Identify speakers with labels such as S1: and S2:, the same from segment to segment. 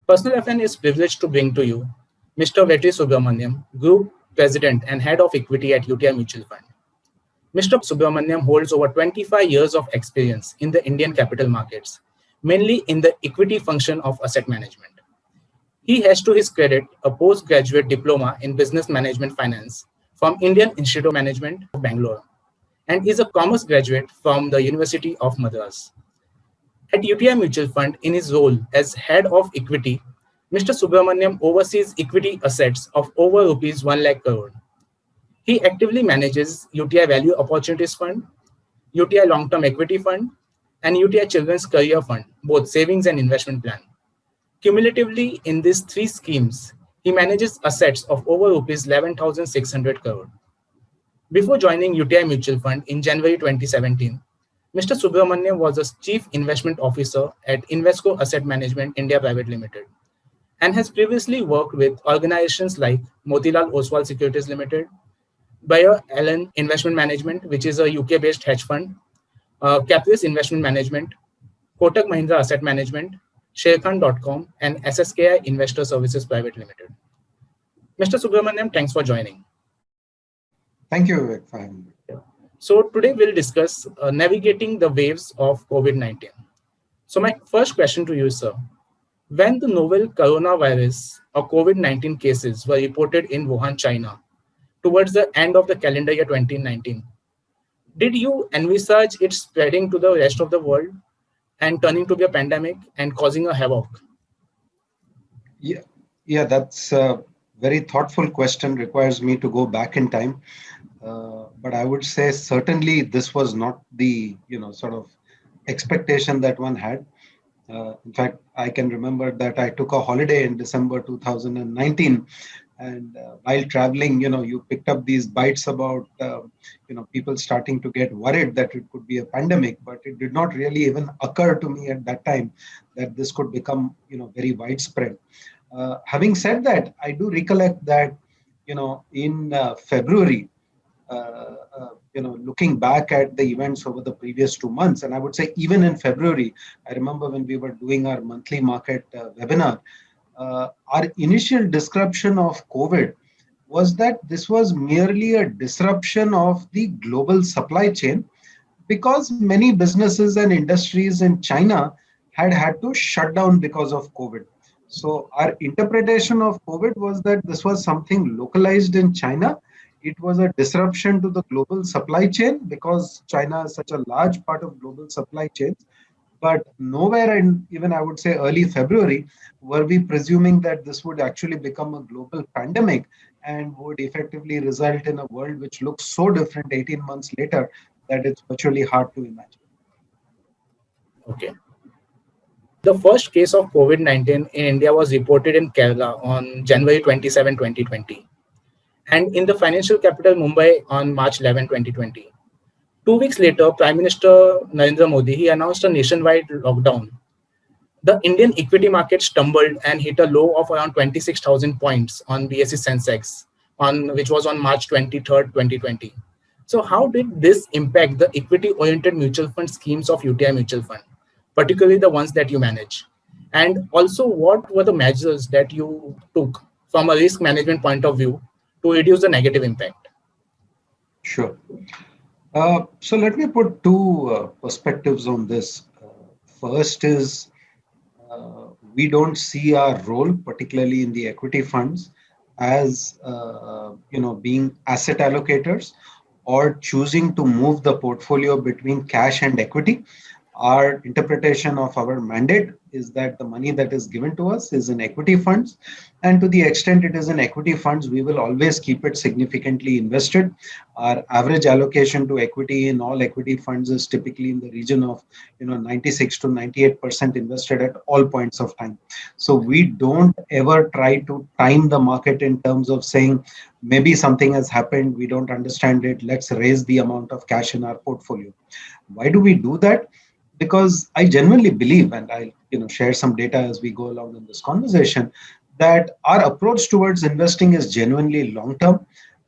S1: Personal FN is privileged to bring to you Mr. Vetri Subramaniam, Group President and Head of Equity at UTI Mutual Fund. Mr. Subramaniam holds over 25 years of experience in the Indian capital markets, mainly in the equity function of asset management. He has to his credit a postgraduate diploma in business management finance from Indian Institute of Management of Bangalore and is a commerce graduate from the University of Madras. At UTI Mutual Fund, in his role as head of equity, Mr. Subramaniam oversees equity assets of over rupees 1 lakh crore. He actively manages UTI Value Opportunities Fund, UTI Long Term Equity Fund, and UTI Children's Career Fund, both savings and investment plan. Cumulatively, in these three schemes, he manages assets of over rupees 11,600 crore. Before joining UTI Mutual Fund in January 2017, Mr. Subramaniam was a Chief Investment Officer at Invesco Asset Management India Private Limited and has previously worked with organizations like Motilal Oswal Securities Limited, Bayer Allen Investment Management, which is a UK-based hedge fund, Caprice Investment Management, Kotak Mahindra Asset Management, Sharekhan.com, and SSKI Investor Services Private Limited. Mr. Subramaniam, thanks for joining.
S2: Thank you, Vivek, for having me.
S1: So today we'll discuss navigating the waves of COVID-19. So my first question to you, sir, when the novel coronavirus or COVID-19 cases were reported in Wuhan, China, towards the end of the calendar year 2019, did you envisage it spreading to the rest of the world and turning to be a pandemic and causing a havoc?
S2: Yeah, that's a very thoughtful question. Requires me to go back in time. But I would say certainly this was not the sort of expectation that one had. In fact, I can remember that I took a holiday in December 2019, and while traveling, you picked up these bites about people starting to get worried that it could be a pandemic, but it did not really even occur to me at that time that this could become very widespread. Having said that, I do recollect that in February. Looking back at the events over the previous 2 months, and I would say even in February, I remember when we were doing our monthly market webinar, our initial description of COVID was that this was merely a disruption of the global supply chain because many businesses and industries in China had to shut down because of COVID. So our interpretation of COVID was that this was something localized in China. It was a disruption to the global supply chain because China is such a large part of global supply chains. But nowhere in even I would say early February were we presuming that this would actually become a global pandemic and would effectively result in a world which looks so different 18 months later that it's virtually hard to imagine.
S1: Okay. The first case of COVID-19 in India was reported in Kerala on January 27, 2020. And in the financial capital Mumbai on March 11, 2020. 2 weeks later, Prime Minister Narendra Modi, he announced a nationwide lockdown. The Indian equity market stumbled and hit a low of around 26,000 points on BSE Sensex, which was on March 23rd, 2020. So how did this impact the equity-oriented mutual fund schemes of UTI Mutual Fund, particularly the ones that you manage? And also, what were the measures that you took from a risk management point of view to reduce the negative impact?
S2: Sure. So let me put two perspectives on this. First is we don't see our role, particularly in the equity funds, as being asset allocators or choosing to move the portfolio between cash and equity. Our interpretation of our mandate is that the money that is given to us is in equity funds. And to the extent it is in equity funds, we will always keep it significantly invested. Our average allocation to equity in all equity funds is typically in the region of 96 to 98% invested at all points of time. So we don't ever try to time the market in terms of saying, maybe something has happened, we don't understand it, let's raise the amount of cash in our portfolio. Why do we do that? Because I genuinely believe, and I'll share some data as we go along in this conversation, that our approach towards investing is genuinely long-term.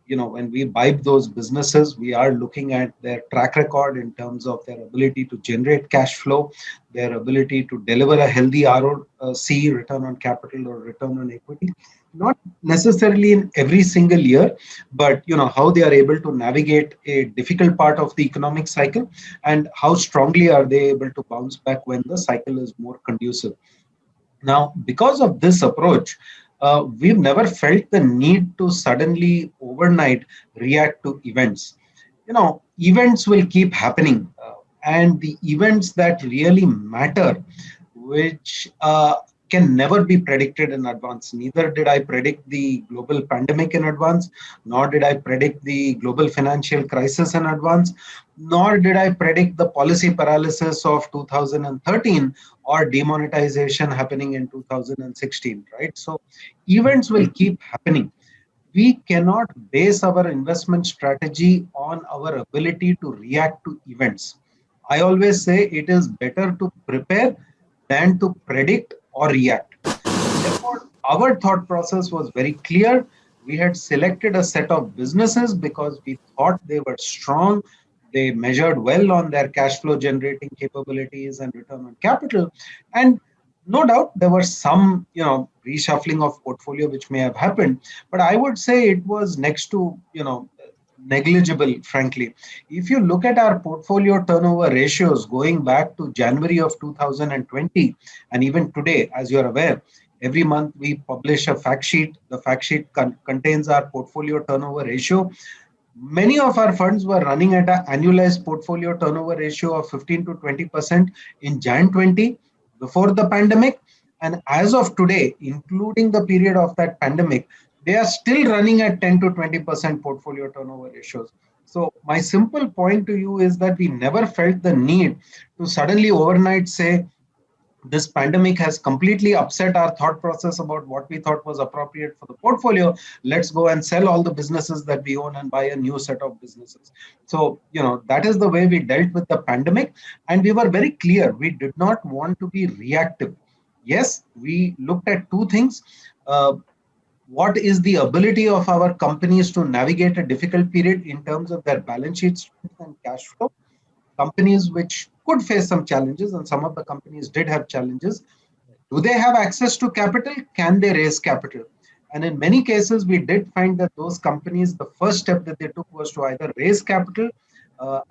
S2: when we buy those businesses, we are looking at their track record in terms of their ability to generate cash flow, their ability to deliver a healthy ROC, return on capital or return on equity, not necessarily in every single year, but how they are able to navigate a difficult part of the economic cycle, and how strongly are they able to bounce back when the cycle is more conducive. Now, because of this approach, we've never felt the need to suddenly overnight react to events. Events will keep happening, and the events that really matter, which can never be predicted in advance. Neither did I predict the global pandemic in advance, nor did I predict the global financial crisis in advance, nor did I predict the policy paralysis of 2013 or demonetization happening in 2016, right? So events will keep happening. We cannot base our investment strategy on our ability to react to events. I always say it is better to prepare than to predict or react. Therefore, our thought process was very clear. We had selected a set of businesses because we thought they were strong. They measured well on their cash flow generating capabilities and return on capital. And no doubt there was some, reshuffling of portfolio which may have happened, but I would say it was next to, negligible, frankly. If you look at our portfolio turnover ratios going back to January of 2020, and even today, as you're aware, every month we publish a fact sheet. The fact sheet contains our portfolio turnover ratio. Many of our funds were running at an annualized portfolio turnover ratio of 15 to 20% in Jan 20 before the pandemic. And as of today, including the period of that pandemic, they are still running at 10 to 20% portfolio turnover ratios. So my simple point to you is that we never felt the need to suddenly overnight say, this pandemic has completely upset our thought process about what we thought was appropriate for the portfolio. Let's go and sell all the businesses that we own and buy a new set of businesses. So, that is the way we dealt with the pandemic. And we were very clear. We did not want to be reactive. Yes, we looked at two things. What is the ability of our companies to navigate a difficult period in terms of their balance sheet strength and cash flow? Companies which could face some challenges, and some of the companies did have challenges. Do they have access to capital? Can they raise capital? And in many cases, we did find that those companies, the first step that they took was to either raise capital,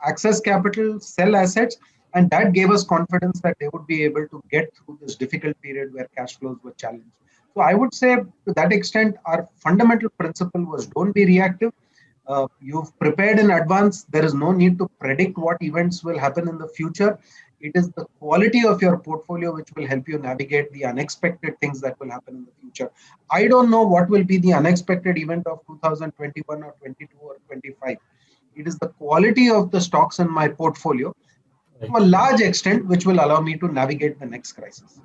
S2: access capital, sell assets, and that gave us confidence that they would be able to get through this difficult period where cash flows were challenged. So I would say to that extent, our fundamental principle was don't be reactive. You've prepared in advance. There is no need to predict what events will happen in the future. It is the quality of your portfolio which will help you navigate the unexpected things that will happen in the future. I don't know what will be the unexpected event of 2021 or 22 or 25. It is the quality of the stocks in my portfolio to a large extent which will allow me to navigate the next crisis.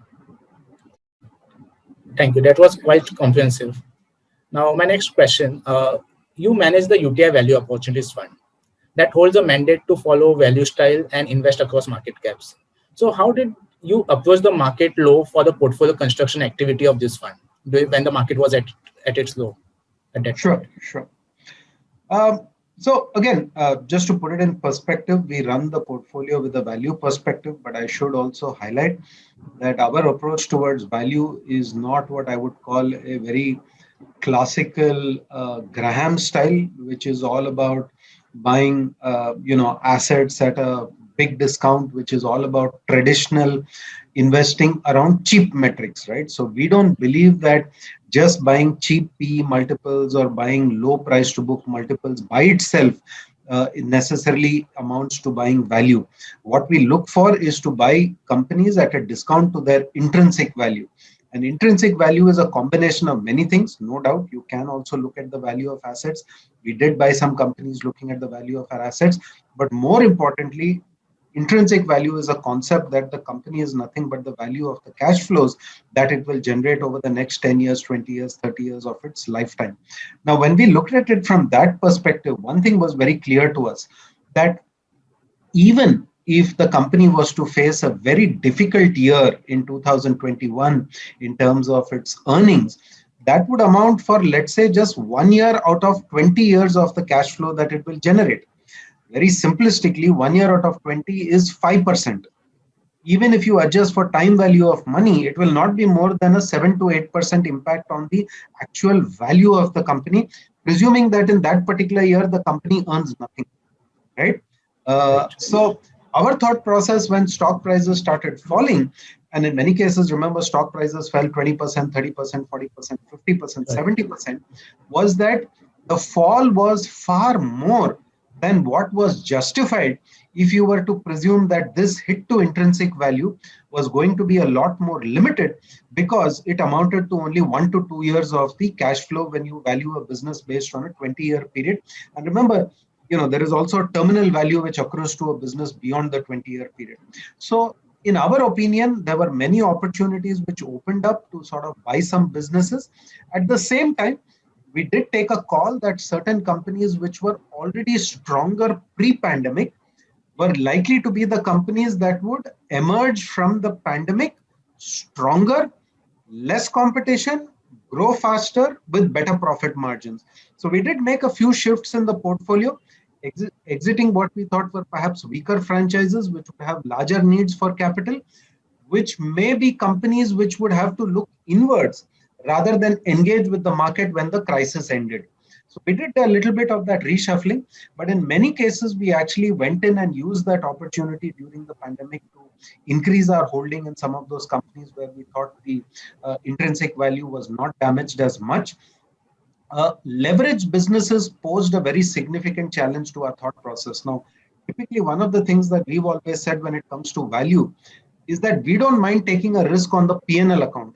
S1: Thank you. That was quite comprehensive. Now, my next question. You manage the UTI Value Opportunities Fund that holds a mandate to follow value style and invest across market caps. So how did you approach the market low for the portfolio construction activity of this fund when the market was at its low at that
S2: Sure,
S1: point?
S2: sure. So again, just to put it in perspective, we run the portfolio with a value perspective, but I should also highlight that our approach towards value is not what I would call a very classical Graham style, which is all about buying assets at a big discount, which is all about traditional investing around cheap metrics, right? So we don't believe that just buying cheap PE multiples or buying low price to book multiples by itself it necessarily amounts to buying value. What we look for is to buy companies at a discount to their intrinsic value. And intrinsic value is a combination of many things, no doubt. You can also look at the value of assets. We did buy some companies looking at the value of our assets. But more importantly, intrinsic value is a concept that the company is nothing but the value of the cash flows that it will generate over the next 10 years, 20 years, 30 years of its lifetime. Now, when we looked at it from that perspective, one thing was very clear to us, that even if the company was to face a very difficult year in 2021 in terms of its earnings, the that would amount for, let's say, just 1 year out of 20 years of the cash flow that it will generate. Very simplistically, 1 year out of 20 is 5%. Even if you adjust for time value of money, it will not be more than a 7 to 8% impact on the actual value of the company, presuming that in that particular year, the company earns nothing, right?
S1: Right.
S2: So our thought process when stock prices started falling, and in many cases, remember, stock prices fell 20%, 30%, 40%, 50%,
S1: Right.
S2: 70%, was that the fall was far more than what was justified if you were to presume that this hit to intrinsic value was going to be a lot more limited, because it amounted to only 1 to 2 years of the cash flow when you value a business based on a 20-year period. And remember, there is also a terminal value which accrues to a business beyond the 20-year period. So in our opinion, there were many opportunities which opened up to sort of buy some businesses. At the same time, we did take a call that certain companies which were already stronger pre-pandemic were likely to be the companies that would emerge from the pandemic stronger, less competition, grow faster with better profit margins. So we did make a few shifts in the portfolio, exiting what we thought were perhaps weaker franchises which would have larger needs for capital, which may be companies which would have to look inwards rather than engage with the market when the crisis ended. So we did a little bit of that reshuffling, but in many cases, we actually went in and used that opportunity during the pandemic to increase our holding in some of those companies where we thought the intrinsic value was not damaged as much. Leverage businesses posed a very significant challenge to our thought process. Now, typically, one of the things that we've always said when it comes to value is that we don't mind taking a risk on the P&L account,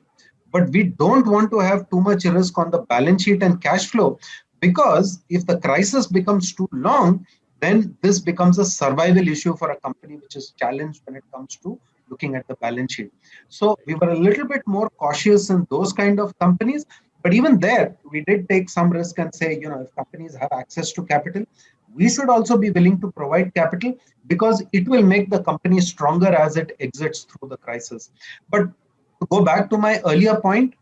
S2: but we don't want to have too much risk on the balance sheet and cash flow, because if the crisis becomes too long, then this becomes a survival issue for a company which is challenged when it comes to looking at the balance sheet. So we were a little bit more cautious in those kind of companies. But even there, we did take some risk and say, if companies have access to capital, we should also be willing to provide capital, because it will make the company stronger as it exits through the crisis. But to go back to my earlier point,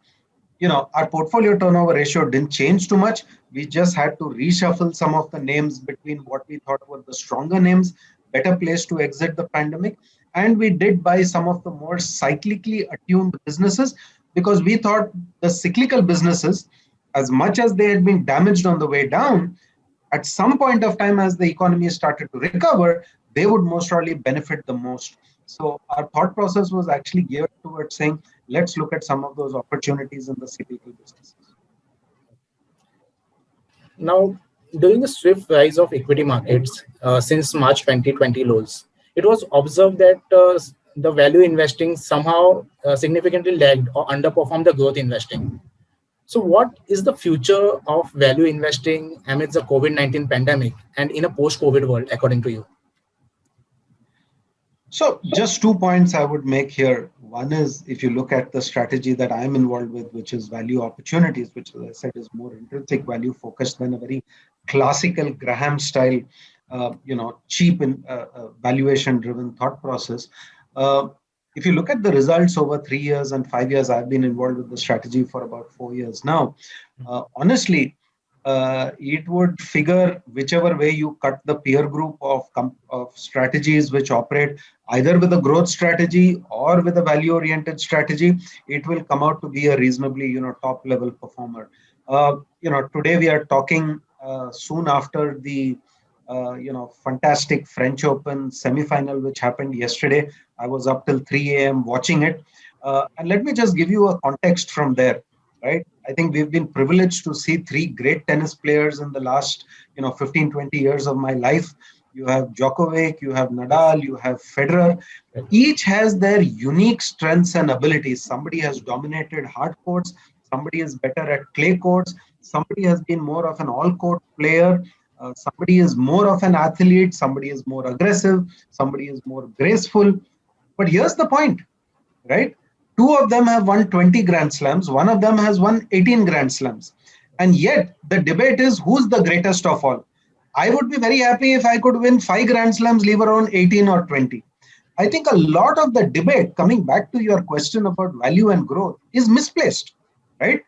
S2: our portfolio turnover ratio didn't change too much. We just had to reshuffle some of the names between what we thought were the stronger names, better place to exit the pandemic. And we did buy some of the more cyclically attuned businesses, because we thought the cyclical businesses, as much as they had been damaged on the way down, at some point of time as the economy started to recover, they would most probably benefit the most. So our thought process was actually geared towards saying, let's look at some of those opportunities in the cyclical businesses.
S1: Now, during the swift rise of equity markets since March 2020 lows, it was observed that the value investing somehow significantly lagged or underperformed the growth investing. So what is the future of value investing amidst the COVID-19 pandemic and in a post-COVID world, according to you?
S2: So just 2 points I would make here. One is, if you look at the strategy that I'm involved with, which is value opportunities, which, as I said, is more intrinsic value focused than a very classical Graham style, cheap valuation driven thought process. If you look at the results over 3 years and 5 years, I've been involved with the strategy for about 4 years now. Honestly, it would figure whichever way you cut the peer group of strategies which operate either with a growth strategy or with a value oriented strategy, it will come out to be a reasonably top level performer. Today we are talking soon after the fantastic French Open semi-final which happened yesterday. I was up till 3 a.m. watching it, and let me just give you a context from there. Right? I think we've been privileged to see 3 great tennis players in the last 15, 20 years of my life. You have Djokovic, you have Nadal, you have Federer. Each has their unique strengths and abilities. Somebody has dominated hard courts, somebody is better at clay courts, somebody has been more of an all-court player, somebody is more of an athlete, somebody is more aggressive, somebody is more graceful. But here's the point, right? 2 of them have won 20 Grand Slams. One of them has won 18 Grand Slams. And yet the debate is who's the greatest of all. I would be very happy if I could win 5 Grand Slams, leave around 18 or 20. I think a lot of the debate, coming back to your question about value and growth, is misplaced, right?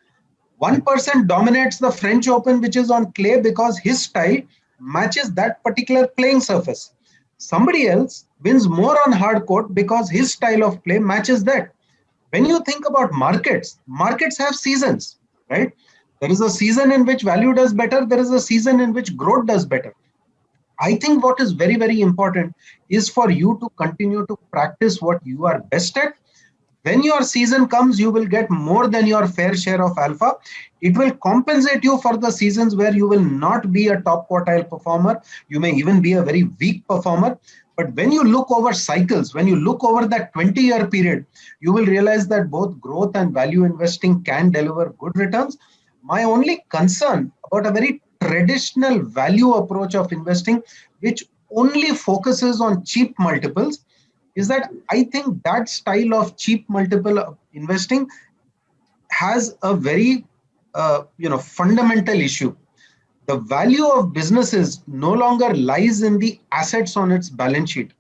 S2: One person dominates the French Open, which is on clay, because his style matches that particular playing surface. Somebody else wins more on hard court because his style of play matches that. When you think about markets, markets have seasons, right? There is a season in which value does better. There is a season in which growth does better. I think what is very, very important is for you to continue to practice what you are best at. When your season comes, you will get more than your fair share of alpha. It will compensate you for the seasons where you will not be a top quartile performer. You may even be a very weak performer. But when you look over cycles, when you look over that 20-year period, you will realize that both growth and value investing can deliver good returns. My only concern about a very traditional value approach of investing, which only focuses on cheap multiples, is that I think that style of cheap multiple investing has a very fundamental issue. The value of businesses no longer lies in the assets on its balance sheet.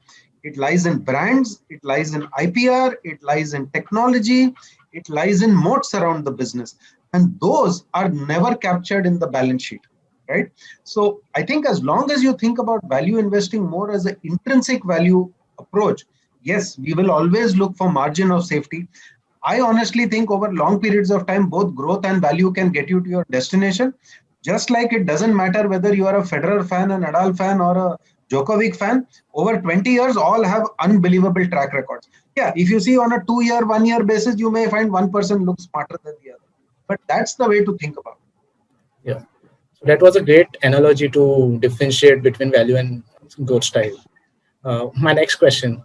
S2: It lies in brands, it lies in IPR, it lies in technology, it lies in moats around the business. And those are never captured in the balance sheet, right? So I think as long as you think about value investing more as an intrinsic value approach, yes, we will always look for margin of safety. I honestly think over long periods of time, both growth and value can get you to your destination. Just like it doesn't matter whether you are a Federer fan, a Nadal fan, or a Djokovic fan, over 20 years, all have unbelievable track records. Yeah, if you see on a 2-year, 1-year basis, you may find one person looks smarter than the other. But that's the way to think about it.
S1: Yeah. So that was a great analogy to differentiate between value and growth style. My next question.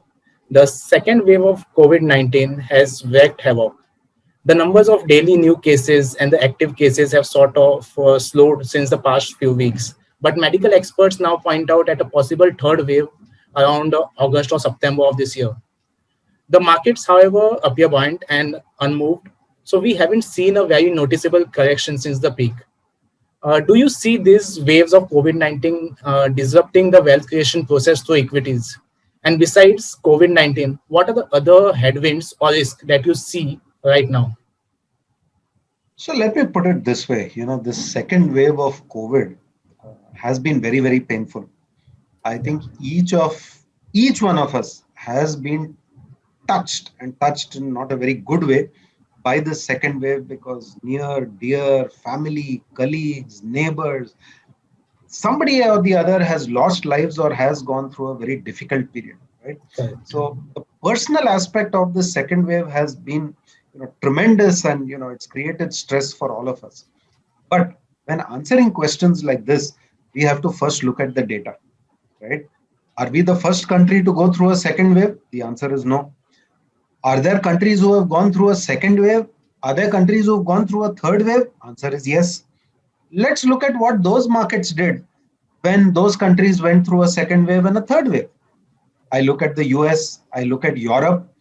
S1: The second wave of COVID-19 has wreaked havoc. The numbers of daily new cases and the active cases have sort of slowed since the past few weeks. But medical experts now point out at a possible third wave around August or September of this year. The markets, however, appear buoyant and unmoved. So we haven't seen a very noticeable correction since the peak. Do you see these waves of COVID-19 disrupting the wealth creation process through equities? And besides COVID-19, what are the other headwinds or risks that you see right now?
S2: So let me put it this way. This second wave of COVID has been very, very painful. I think each one of us has been touched in not a very good way by the second wave, because near, dear, family, colleagues, neighbors, somebody or the other has lost lives or has gone through a very difficult period, right? So the personal aspect of the second wave has been tremendous, and it's created stress for all of us. But when answering questions like this, we have to first look at the data, right? Are we the first country to go through a second wave? The answer is no. Are there countries who have gone through a second wave? Are there countries who have gone through a third wave? Answer is yes. Let's look at what those markets did when those countries went through a second wave and a third wave. I look at the US, I look at Europe.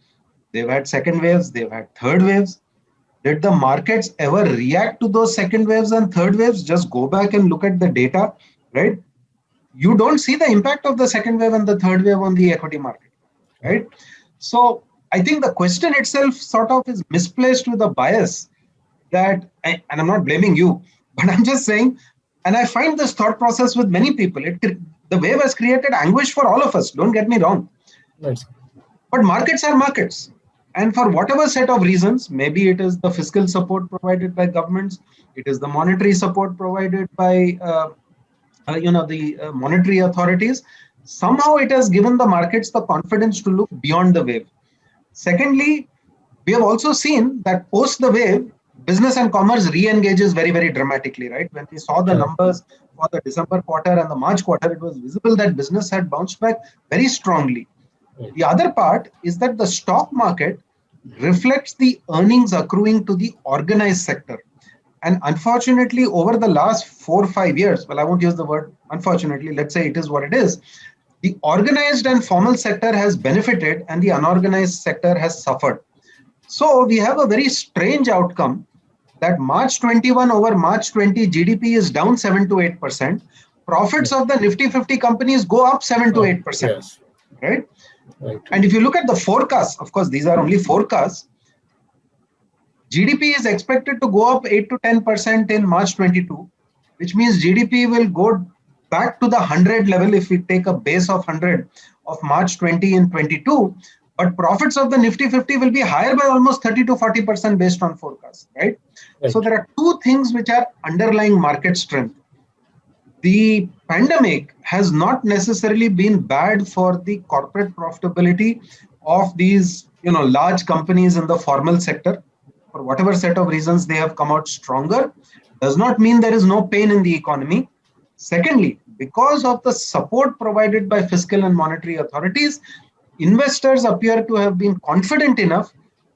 S2: They've had second waves, they've had third waves. Did the markets ever react to those second waves and third waves? Just go back and look at the data, right? You don't see the impact of the second wave and the third wave on the equity market, right? So I think the question itself sort of is misplaced with a bias that, and I'm not blaming you, but I'm just saying, and I find this thought process with many people, the wave has created anguish for all of us, don't get me wrong.
S1: Right.
S2: But markets are markets. And for whatever set of reasons, maybe it is the fiscal support provided by governments, it is the monetary support provided by the monetary authorities, somehow it has given the markets the confidence to look beyond the wave. Secondly, we have also seen that post the wave, business and commerce re-engages very, very dramatically, right? When we saw the numbers for the December quarter and the March quarter, it was visible that business had bounced back very strongly. The other part is that the stock market reflects the earnings accruing to the organized sector. And unfortunately, over the last 4 or 5 years, well, I won't use the word unfortunately, let's say it is what it is, the organized and formal sector has benefited and the unorganized sector has suffered. So we have a very strange outcome that March 21 over March 20 GDP is down 7 to 8%. Profits of the Nifty 50 companies go up 7 to 8%,
S1: Yes.
S2: right? And if you look at the forecasts, of course, these are only forecasts. GDP is expected to go up 8 to 10% in March 22, which means GDP will go back to the 100 level if we take a base of 100 of March 20 and 22. But profits of the Nifty 50 will be higher by almost 30 to 40% based on forecasts, right? So
S1: Right.
S2: there are two things which are underlying market strength. The pandemic has not necessarily been bad for the corporate profitability of these large companies in the formal sector. For whatever set of reasons they have come out stronger, does not mean there is no pain in the economy. Secondly, because of the support provided by fiscal and monetary authorities, investors appear to have been confident enough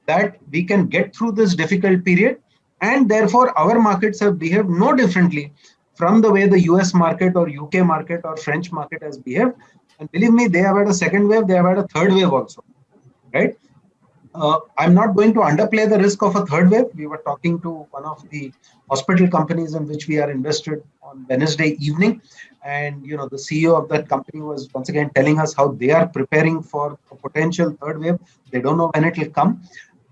S2: that we can get through this difficult period, and therefore our markets have behaved no differently from the way the US market or UK market or French market has behaved. And believe me, they have had a second wave, they have had a third wave also, right? I'm not going to underplay the risk of a third wave. We were talking to one of the hospital companies in which we are invested on Wednesday evening, and the CEO of that company was once again telling us how they are preparing for a potential third wave. They don't know when it will come,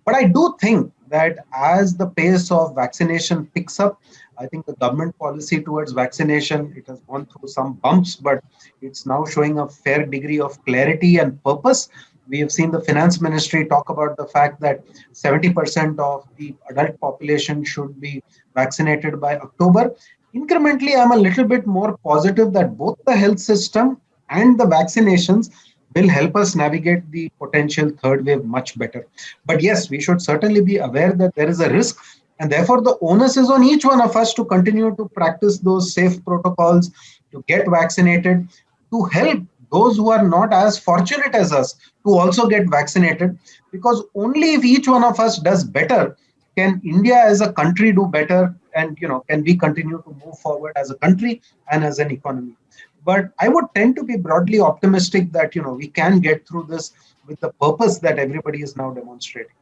S2: but I do think that as the pace of vaccination picks up, I think the government policy towards vaccination, it has gone through some bumps, but it's now showing a fair degree of clarity and purpose. We have seen the finance ministry talk about the fact that 70% of the adult population should be vaccinated by October. Incrementally, I'm a little bit more positive that both the health system and the vaccinations will help us navigate the potential third wave much better. But yes, we should certainly be aware that there is a risk, and therefore the onus is on each one of us to continue to practice those safe protocols, to get vaccinated, to help those who are not as fortunate as us to also get vaccinated, because only if each one of us does better can India as a country do better, and can we continue to move forward as a country and as an economy. But I would tend to be broadly optimistic that we can get through this with the purpose that everybody is now demonstrating.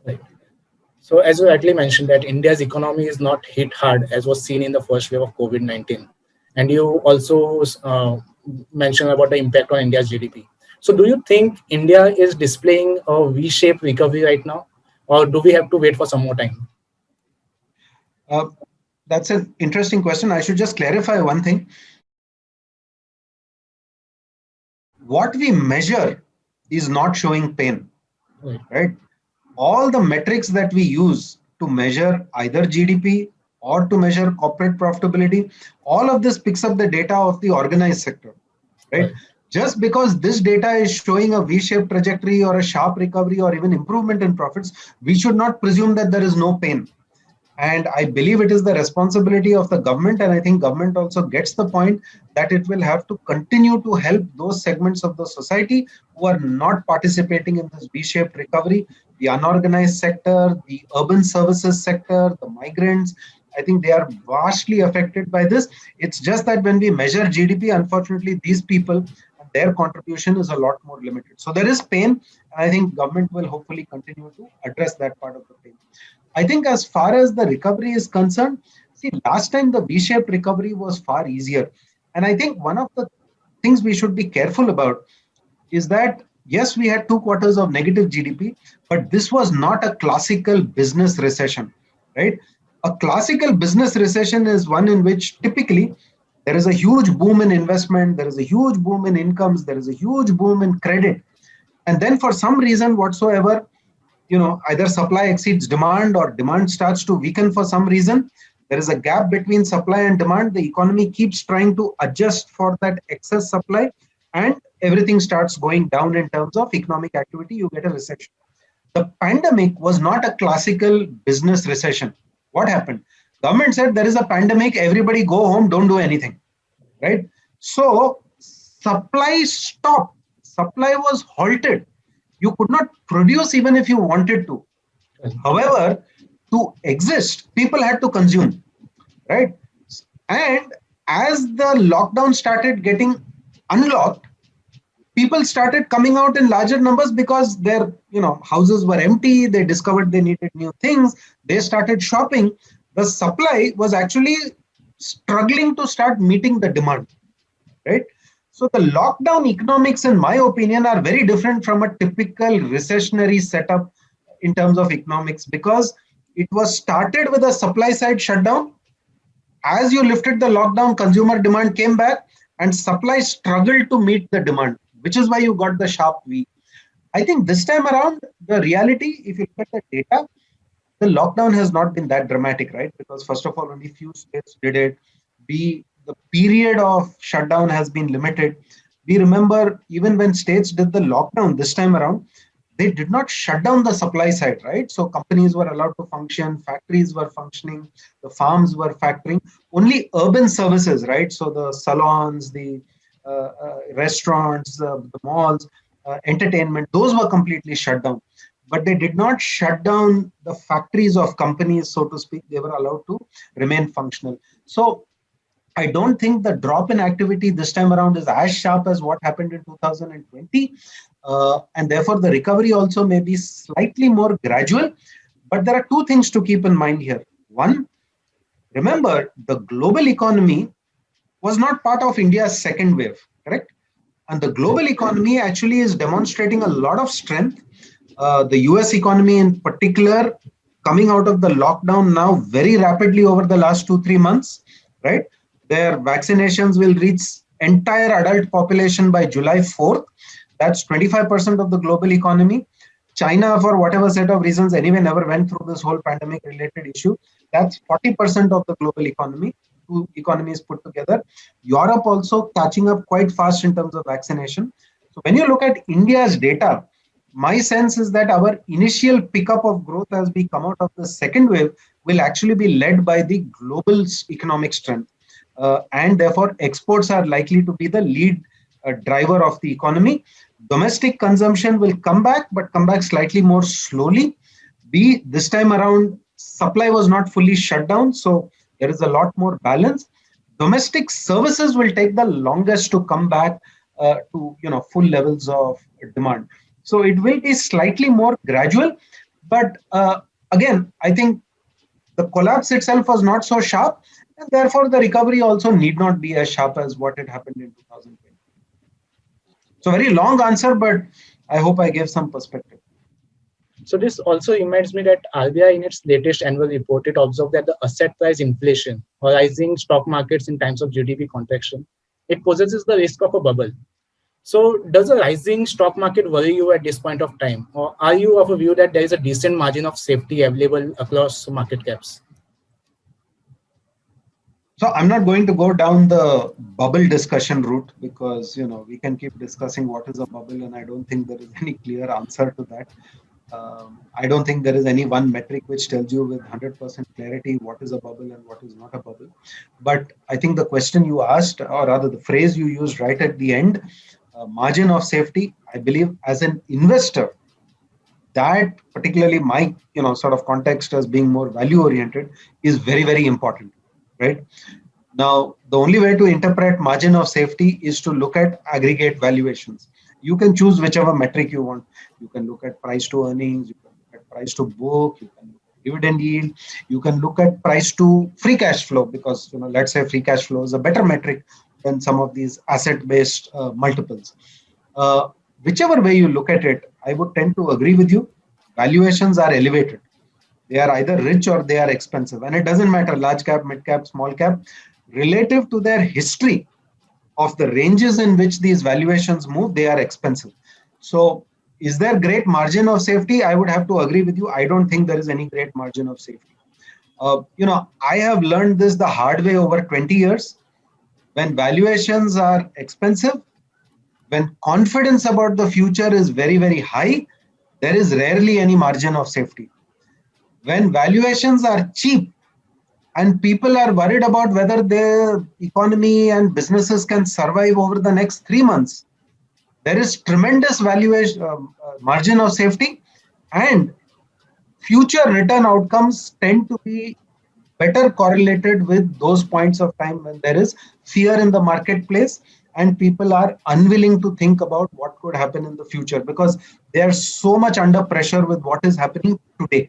S1: Right. So as you rightly mentioned that India's economy is not hit hard as was seen in the first wave of COVID-19. And you also mentioned about the impact on India's GDP. So do you think India is displaying a V-shaped recovery right now, or do we have to wait for some more time?
S2: That's an interesting question. I should just clarify one thing. What we measure is not showing pain, right? All the metrics that we use to measure either GDP or to measure corporate profitability, all of this picks up the data of the organized sector, right? Just because this data is showing a V-shaped trajectory or a sharp recovery or even improvement in profits, we should not presume that there is no pain. And I believe it is the responsibility of the government, and I think government also gets the point that it will have to continue to help those segments of the society who are not participating in this V-shaped recovery, the unorganized sector, the urban services sector, the migrants. I think they are vastly affected by this. It's just that when we measure GDP, unfortunately, these people, their contribution is a lot more limited. So there is pain, and I think government will hopefully continue to address that part of the pain. I think as far as the recovery is concerned, see, last time the V-shaped recovery was far easier. And I think one of the things we should be careful about is that, yes, we had 2 quarters of negative GDP, but this was not a classical business recession, right? A classical business recession is one in which typically there is a huge boom in investment, there is a huge boom in incomes, there is a huge boom in credit. And then for some reason whatsoever, either supply exceeds demand or demand starts to weaken for some reason. There is a gap between supply and demand. The economy keeps trying to adjust for that excess supply, and everything starts going down in terms of economic activity. You get a recession. The pandemic was not a classical business recession. What happened? Government said there is a pandemic, everybody go home, don't do anything, right? So supply stopped. Supply was halted. You could not produce even if you wanted to. However, to exist, people had to consume, right? And as the lockdown started getting unlocked, people started coming out in larger numbers because their houses were empty. They discovered they needed new things. They started shopping. The supply was actually struggling to start meeting the demand, right? So the lockdown economics, in my opinion, are very different from a typical recessionary setup in terms of economics, because it was started with a supply side shutdown. As you lifted the lockdown, consumer demand came back and supply struggled to meet the demand, which is why you got the sharp V. I think this time around, the reality, if you look at the data, the lockdown has not been that dramatic, right? Because first of all, only few states did it. B, the period of shutdown has been limited. We remember even when states did the lockdown this time around, they did not shut down the supply side, right? So companies were allowed to function, factories were functioning, the farms were factoring. Only urban services, right? So the salons, the restaurants, the malls, entertainment, those were completely shut down. But they did not shut down the factories of companies, so to speak. They were allowed to remain functional. So I don't think the drop in activity this time around is as sharp as what happened in 2020. And therefore, the recovery also may be slightly more gradual. But there are two things to keep in mind here. One, remember, the global economy was not part of India's second wave, correct? And the global economy actually is demonstrating a lot of strength. The US economy, in particular, coming out of the lockdown now very rapidly over the last 2-3 months, right? Their vaccinations will reach entire adult population by July 4th. That's 25% of the global economy. China, for whatever set of reasons, anyway, never went through this whole pandemic related issue. That's 40% of the global economy, two economies put together. Europe also catching up quite fast in terms of vaccination. So when you look at India's data, my sense is that our initial pickup of growth as we come out of the second wave will actually be led by the global economic strength. And therefore, exports are likely to be the lead driver of the economy. Domestic consumption will come back, but come back slightly more slowly. B, this time around, supply was not fully shut down, so there is a lot more balance. Domestic services will take the longest to come back to full levels of demand. So it will be slightly more gradual, but again, I think the collapse itself was not so sharp, and therefore the recovery also need not be as sharp as what had happened in 2020. So very long answer, but I hope I gave some perspective.
S1: So this also reminds me that RBI in its latest annual report, it observed that the asset price inflation or rising stock markets in times of GDP contraction, it possesses the risk of a bubble. So does a rising stock market worry you at this point of time? Or are you of a view that there is a decent margin of safety available across market caps?
S2: So I'm not going to go down the bubble discussion route because, we can keep discussing what is a bubble, and I don't think there is any clear answer to that. I don't think there is any one metric which tells you with 100% clarity what is a bubble and what is not a bubble. But I think the question you asked, or rather the phrase you used right at the end, margin of safety, I believe as an investor, that particularly my sort of context as being more value oriented is very, very important, right? Now, the only way to interpret margin of safety is to look at aggregate valuations. You can choose whichever metric you want. You can look at price to earnings, you can look at price to book, you can look at dividend yield, you can look at price to free cash flow, because let's say free cash flow is a better metric than some of these asset-based multiples. Whichever way you look at it, I would tend to agree with you. Valuations are elevated. They are either rich or they are expensive. And it doesn't matter, large cap, mid cap, small cap, relative to their history of the ranges in which these valuations move, they are expensive. So is there great margin of safety? I would have to agree with you. I don't think there is any great margin of safety. I have learned this the hard way over 20 years. When valuations are expensive, when confidence about the future is very, very high, there is rarely any margin of safety. When valuations are cheap and people are worried about whether their economy and businesses can survive over the next 3 months, there is tremendous valuation margin of safety, and future return outcomes tend to be better correlated with those points of time when there is fear in the marketplace and people are unwilling to think about what could happen in the future because they are so much under pressure with what is happening today.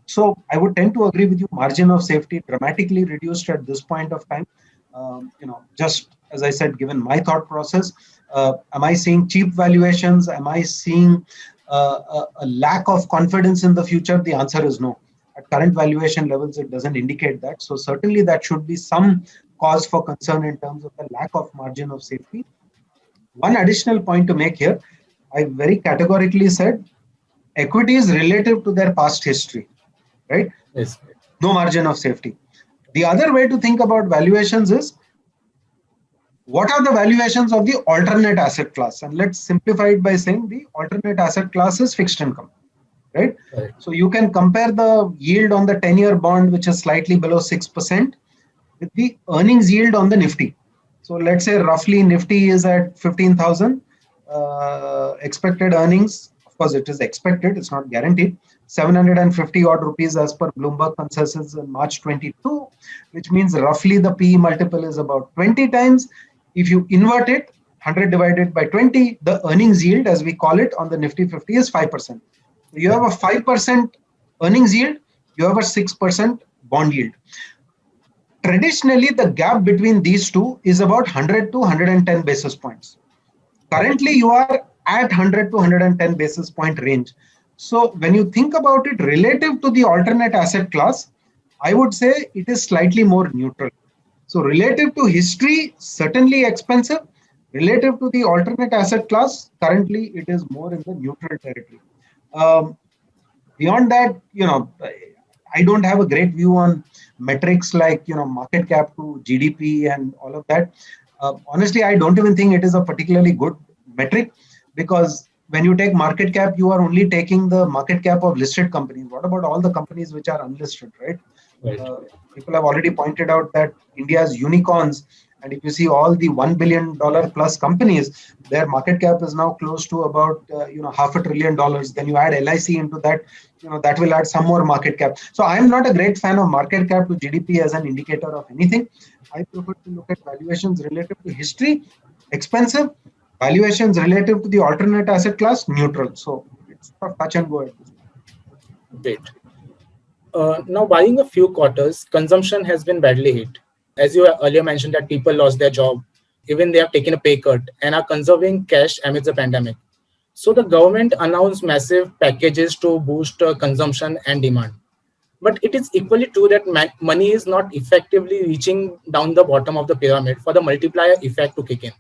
S2: So I would tend to agree with you. Margin of safety dramatically reduced at this point of time. Just as I said, given my thought process, am I seeing cheap valuations? Am I seeing a lack of confidence in the future? The answer is no. At current valuation levels, it doesn't indicate that. So certainly that should be some cause for concern in terms of the lack of margin of safety. One additional point to make here, I very categorically said equity is relative to their past history, right?
S1: Yes.
S2: No margin of safety. The other way to think about valuations is what are the valuations of the alternate asset class? And let's simplify it by saying the alternate asset class is fixed income, right?
S1: Right.
S2: So you can compare the yield on the 10-year bond, which is slightly below 6%, with the earnings yield on the Nifty. So let's say roughly Nifty is at 15,000. Expected earnings, of course, it is expected, it's not guaranteed. 750 odd rupees as per Bloomberg consensus in March 22, which means roughly the PE multiple is about 20 times. If you invert it, 100 divided by 20, the earnings yield, as we call it on the Nifty 50, is 5%. So you have a 5% earnings yield, you have a 6% bond yield. Traditionally, the gap between these two is about 100 to 110 basis points. Currently, you are at 100 to 110 basis point range. So when you think about it relative to the alternate asset class, I would say it is slightly more neutral. So relative to history, certainly expensive. Relative to the alternate asset class, currently it is more in the neutral territory. Beyond that, I don't have a great view on metrics like market cap to GDP and all of that. Honestly, I don't even think it is a particularly good metric, because when you take market cap, you are only taking the market cap of listed companies. What about all the companies which are unlisted, right?
S1: Right.
S2: People have already pointed out that India's unicorns, and if you see all the $1 billion plus companies, their market cap is now close to about $500 billion. Then you add LIC into that, that will add some more market cap. So I'm not a great fan of market cap to GDP as an indicator of anything. I prefer to look at valuations relative to history, expensive, valuations relative to the alternate asset class, neutral. So it's sort of touch and go at this point.
S1: Great. Now, barring a few quarters, consumption has been badly hit. As you earlier mentioned, that people lost their job, even they have taken a pay cut and are conserving cash amidst the pandemic. So the government announced massive packages to boost consumption and demand. But it is equally true that money is not effectively reaching down the bottom of the pyramid for the multiplier effect to kick in.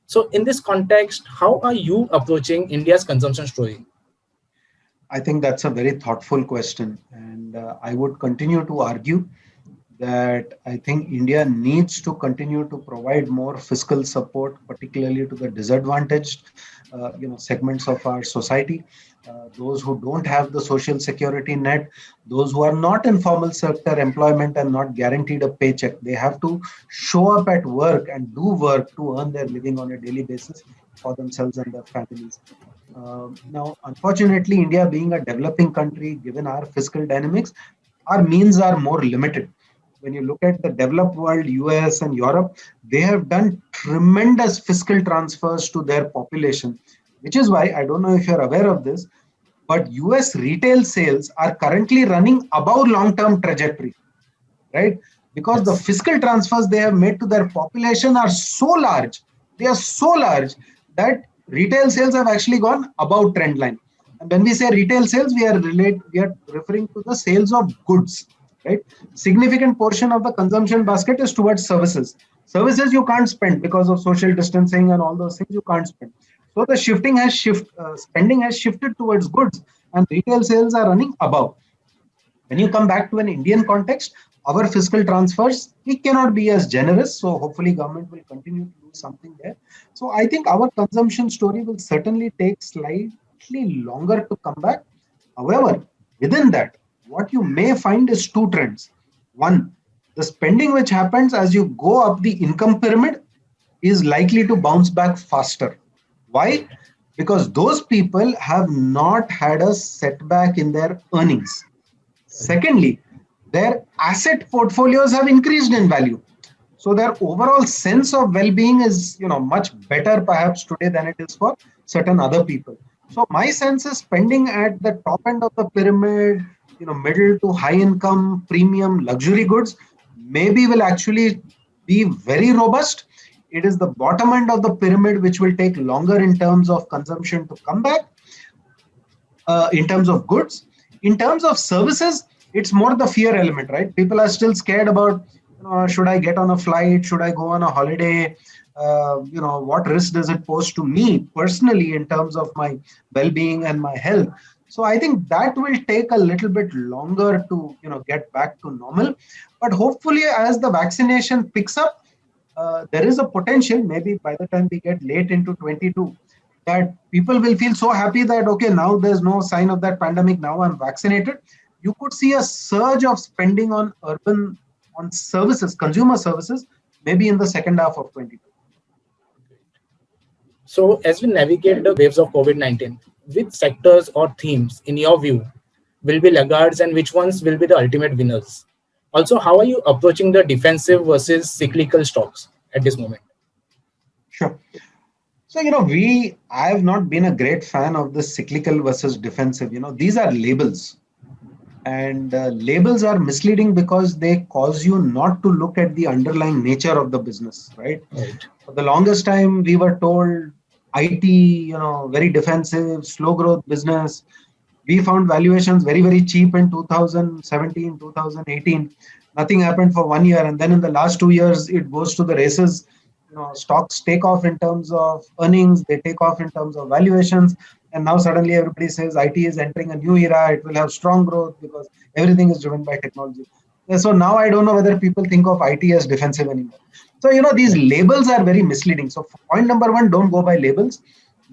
S1: So in this context, how are you approaching India's consumption story?
S2: I think that's a very thoughtful question. And I would continue to argue that I think India needs to continue to provide more fiscal support, particularly to the disadvantaged segments of our society, those who don't have the social security net, those who are not in formal sector employment and not guaranteed a paycheck. They have to show up at work and do work to earn their living on a daily basis for themselves and their families. Now, unfortunately, India being a developing country, given our fiscal dynamics, our means are more limited. When you look at the developed world, US and Europe, they have done tremendous fiscal transfers to their population, which is why, I don't know if you're aware of this, but US retail sales are currently running above long-term trajectory, right? Because the
S1: Yes.
S2: fiscal transfers they have made to their population are so large, they are so large that retail sales have actually gone above trend line. And when we say retail sales, we are referring to the sales of goods, right? Significant portion of the consumption basket is towards services. Services you can't spend because of social distancing and all those things you can't spend. So the spending has shifted towards goods, and retail sales are running above. When you come back to an Indian context, our fiscal transfers, we cannot be as generous. So hopefully government will continue to do something there. So I think our consumption story will certainly take slightly longer to come back. However, within that, what you may find is two trends. One, the spending which happens as you go up the income pyramid is likely to bounce back faster. Why? Because those people have not had a setback in their earnings. Secondly, their asset portfolios have increased in value. So their overall sense of well-being is, much better perhaps today than it is for certain other people. So my sense is spending at the top end of the pyramid, middle to high income, premium, luxury goods, maybe will actually be very robust. It is the bottom end of the pyramid which will take longer in terms of consumption to come back. in terms of goods. In terms of services, it's more the fear element, right? People are still scared about, should I get on a flight? Should I go on a holiday? What risk does it pose to me personally in terms of my well-being and my health? So I think that will take a little bit longer to, get back to normal. But hopefully, as the vaccination picks up, there is a potential, maybe by the time we get late into 22, that people will feel so happy that, okay, now there's no sign of that pandemic, now I'm vaccinated. You could see a surge of spending on on services, consumer services, maybe in the second half of 22.
S1: So, as we navigate the waves of COVID-19, which sectors or themes, in your view, will be laggards and which ones will be the ultimate winners? Also, how are you approaching the defensive versus cyclical stocks at this moment?
S2: Sure. So, I have not been a great fan of the cyclical versus defensive. These are labels. And labels are misleading because they cause you not to look at the underlying nature of the business, right?
S1: Right.
S2: For the longest time, we were told IT, very defensive, slow growth business. We found valuations very, very cheap in 2017, 2018. Nothing happened for 1 year. And then in the last 2 years, it goes to the races. Stocks take off in terms of earnings, they take off in terms of valuations. And now suddenly everybody says IT is entering a new era. It will have strong growth because everything is driven by technology. So now I don't know whether people think of IT as defensive anymore. So, these labels are very misleading. So point number one, don't go by labels.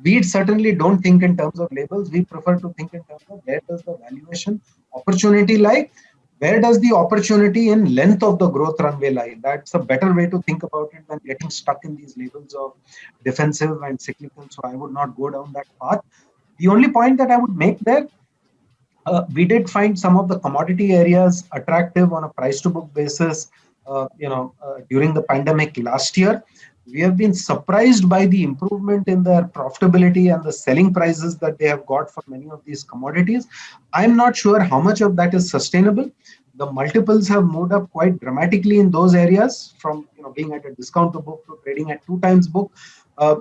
S2: We certainly don't think in terms of labels. We prefer to think in terms of where does the valuation opportunity lie? Where does the opportunity in length of the growth runway lie? That's a better way to think about it than getting stuck in these labels of defensive and cyclical. So I would not go down that path. The only point that I would make there, we did find some of the commodity areas attractive on a price to book basis, during the pandemic last year. We have been surprised by the improvement in their profitability and the selling prices that they have got for many of these commodities. I'm not sure how much of that is sustainable. The multiples have moved up quite dramatically in those areas from being at a discount to book to trading at 2x book.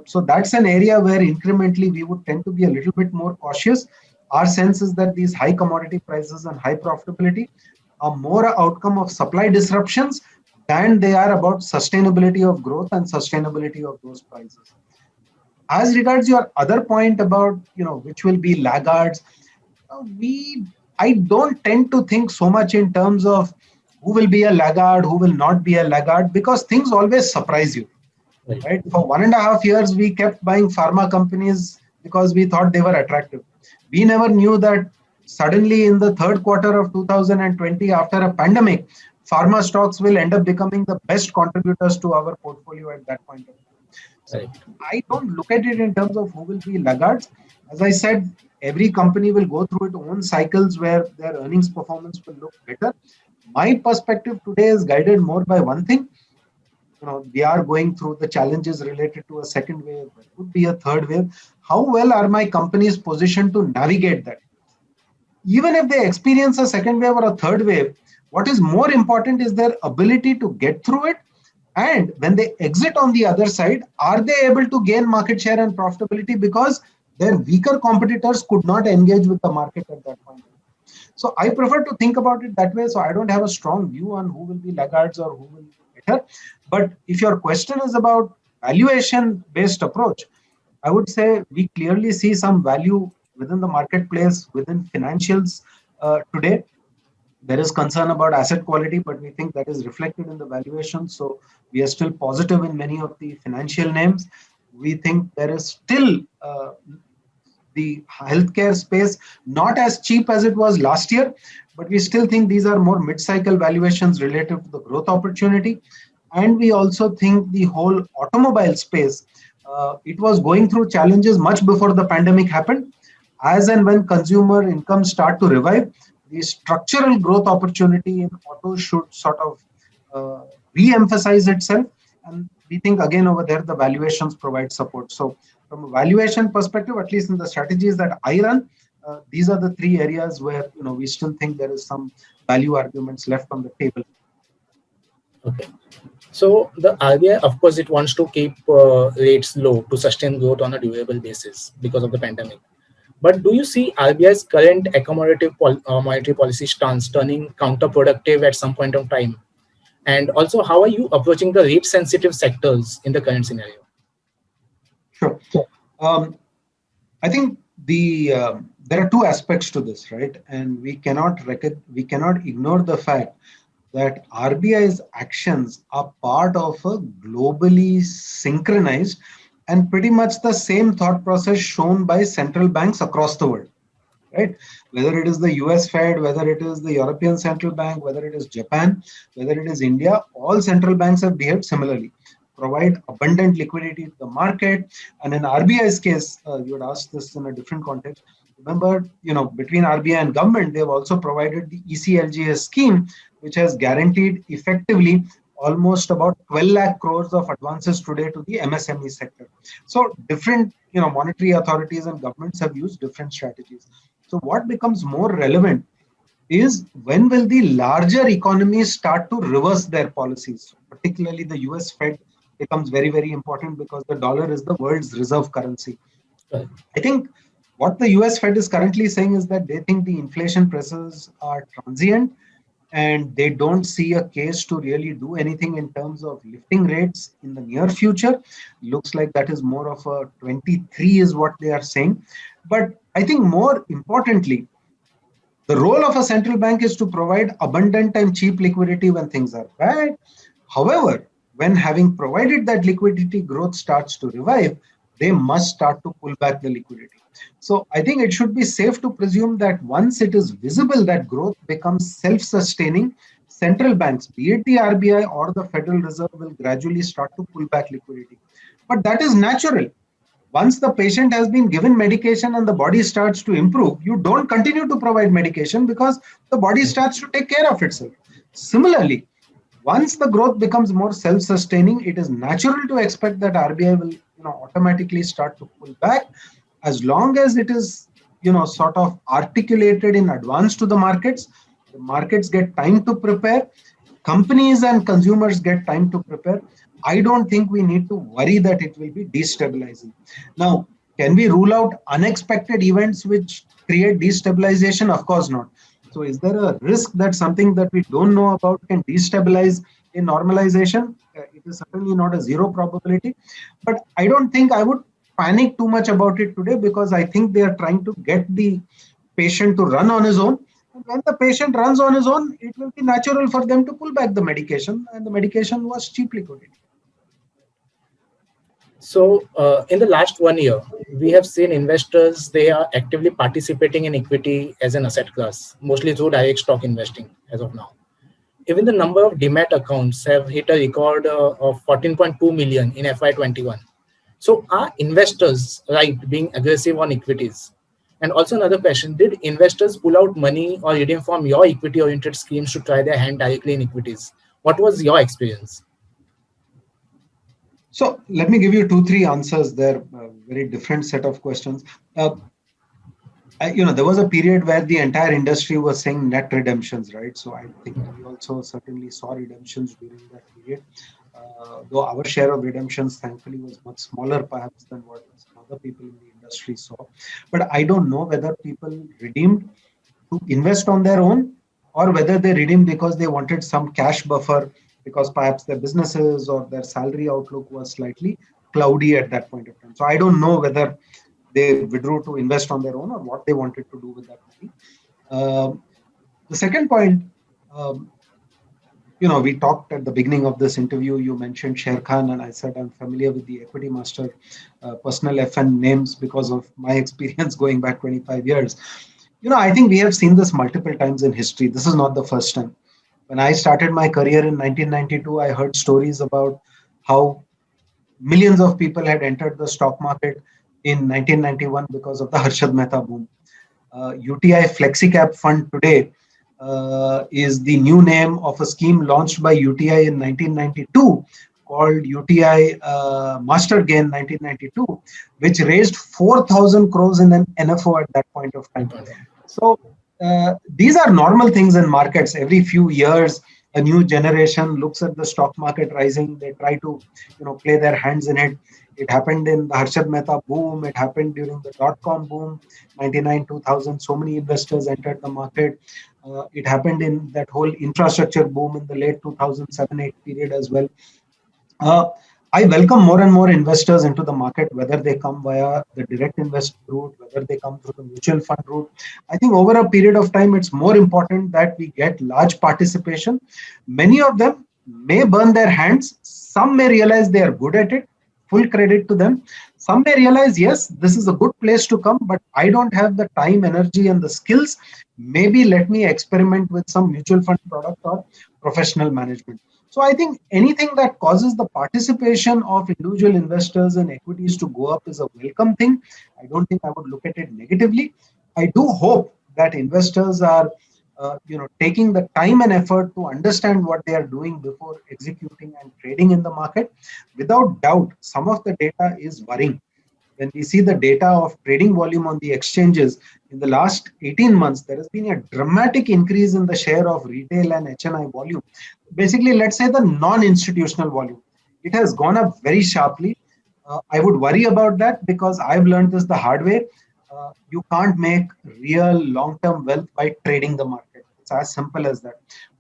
S2: So that's an area where incrementally we would tend to be a little bit more cautious. Our sense is that these high commodity prices and high profitability are more an outcome of supply disruptions than they are about sustainability of growth and sustainability of those prices. As regards your other point about which will be laggards, I don't tend to think so much in terms of who will be a laggard, who will not be a laggard, because things always surprise you. Right? For 1.5 years, we kept buying pharma companies because we thought they were attractive. We never knew that suddenly in the third quarter of 2020, after a pandemic, pharma stocks will end up becoming the best contributors to our portfolio at that point of time. So I don't look at it in terms of who will be laggards. As I said, every company will go through its own cycles where their earnings performance will look better. My perspective today is guided more by one thing. We are going through the challenges related to a second wave. There could be a third wave. How well are my companies positioned to navigate that? Even if they experience a second wave or a third wave, what is more important is their ability to get through it. And when they exit on the other side, are they able to gain market share and profitability because their weaker competitors could not engage with the market at that point? So I prefer to think about it that way. So I don't have a strong view on who will be laggards or who will be better. But if your question is about valuation-based approach, I would say we clearly see some value within the marketplace, within financials today. There is concern about asset quality, but we think that is reflected in the valuation. So we are still positive in many of the financial names. We think there is still the healthcare space, not as cheap as it was last year, but we still think these are more mid-cycle valuations relative to the growth opportunity. And we also think the whole automobile space, it was going through challenges much before the pandemic happened. As and when consumer incomes start to revive, the structural growth opportunity in auto should sort of re-emphasize itself. And we think again over there, the valuations provide support. So from a valuation perspective, at least in the strategies that I run, these are the three areas where we still think there is some value arguments left on the table.
S1: Okay. So the RBI, of course, it wants to keep rates low to sustain growth on a durable basis because of the pandemic. But do you see RBI's current accommodative monetary policy stance turning counterproductive at some point of time? And also, how are you approaching the rate-sensitive sectors in the current scenario?
S2: Sure. Um, I think there are two aspects to this, right? And we cannot ignore the fact that RBI's actions are part of a globally synchronized and pretty much the same thought process shown by central banks across the world, right? Whether it is the US Fed, whether it is the European Central Bank, whether it is Japan, whether it is India, all central banks have behaved similarly. Provide abundant liquidity to the market. And in RBI's case, you would ask this in a different context. Remember, between RBI and government, they've also provided the ECLGS scheme, which has guaranteed effectively almost about 12 lakh crores of advances today to the MSME sector. So different, monetary authorities and governments have used different strategies. So what becomes more relevant is when will the larger economies start to reverse their policies, particularly the US Fed becomes very, very important because the dollar is the world's reserve currency.
S1: Right.
S2: I think what the US Fed is currently saying is that they think the inflation pressures are transient and they don't see a case to really do anything in terms of lifting rates in the near future. Looks like that is more of a 23 is what they are saying. But I think more importantly, the role of a central bank is to provide abundant and cheap liquidity when things are bad. However, when having provided that liquidity, growth starts to revive, they must start to pull back the liquidity. So I think it should be safe to presume that once it is visible that growth becomes self-sustaining, central banks, be it the RBI or the Federal Reserve, will gradually start to pull back liquidity. But that is natural. Once the patient has been given medication and the body starts to improve, you don't continue to provide medication because the body starts to take care of itself. Similarly, once the growth becomes more self-sustaining, it is natural to expect that RBI will automatically start to pull back as long as it is sort of articulated in advance to the markets. The markets get time to prepare, companies and consumers get time to prepare. I don't think we need to worry that it will be destabilizing. Now, can we rule out unexpected events which create destabilization? Of course not. So is there a risk that something that we don't know about can destabilize a normalization? It is certainly not a zero probability, but I don't think I would panic too much about it today because I think they are trying to get the patient to run on his own. And when the patient runs on his own, it will be natural for them to pull back the medication, and the medication was cheap liquidity.
S1: So in the last 1 year, we have seen investors, they are actively participating in equity as an asset class, mostly through direct stock investing as of now. Even the number of demat accounts have hit a record of 14.2 million in FY21. So are investors right being aggressive on equities? And also another question, did investors pull out money or redeem from your equity-oriented schemes to try their hand directly in equities? What was your experience?
S2: So let me give you 2-3 answers there, very different set of questions. There was a period where the entire industry was saying net redemptions, right? So I think we also certainly saw redemptions during that period. Though our share of redemptions, thankfully, was much smaller, perhaps, than what some other people in the industry saw. But I don't know whether people redeemed to invest on their own or whether they redeemed because they wanted some cash buffer because perhaps their businesses or their salary outlook was slightly cloudy at that point of time. So I don't know whether they withdrew to invest on their own or what they wanted to do with that money. The second point, we talked at the beginning of this interview, you mentioned Sher Khan, and I said I'm familiar with the Equity Master personal FN names because of my experience going back 25 years. I think we have seen this multiple times in history. This is not the first time. When I started my career in 1992, I heard stories about how millions of people had entered the stock market in 1991 because of the Harshad Mehta boom. UTI FlexiCap Fund today is the new name of a scheme launched by UTI in 1992 called UTI Master Gain 1992, which raised 4,000 crores in an NFO at that point of time. So these are normal things in markets. Every few years, a new generation looks at the stock market rising. They try to, play their hands in it. It happened in the Harshad Mehta boom. It happened during the dot-com boom, 99, 2000. So many investors entered the market. It happened in that whole infrastructure boom in the late 2007-8 period as well. Uh, I welcome more and more investors into the market, whether they come via the direct invest route, whether they come through the mutual fund route. I think over a period of time, it's more important that we get large participation. Many of them may burn their hands. Some may realize they are good at it. Full credit to them. Some may realize, yes, this is a good place to come, but I don't have the time, energy, and the skills. Maybe let me experiment with some mutual fund product or professional management. So I think anything that causes the participation of individual investors in equities to go up is a welcome thing. I don't think I would look at it negatively. I do hope that investors are, taking the time and effort to understand what they are doing before executing and trading in the market. Without doubt, some of the data is worrying. When we see the data of trading volume on the exchanges in the last 18 months, there has been a dramatic increase in the share of retail and HNI volume. Basically, let's say the non-institutional volume. It has gone up very sharply. I would worry about that because I've learned this the hard way. You can't make real long-term wealth by trading the market. It's as simple as that.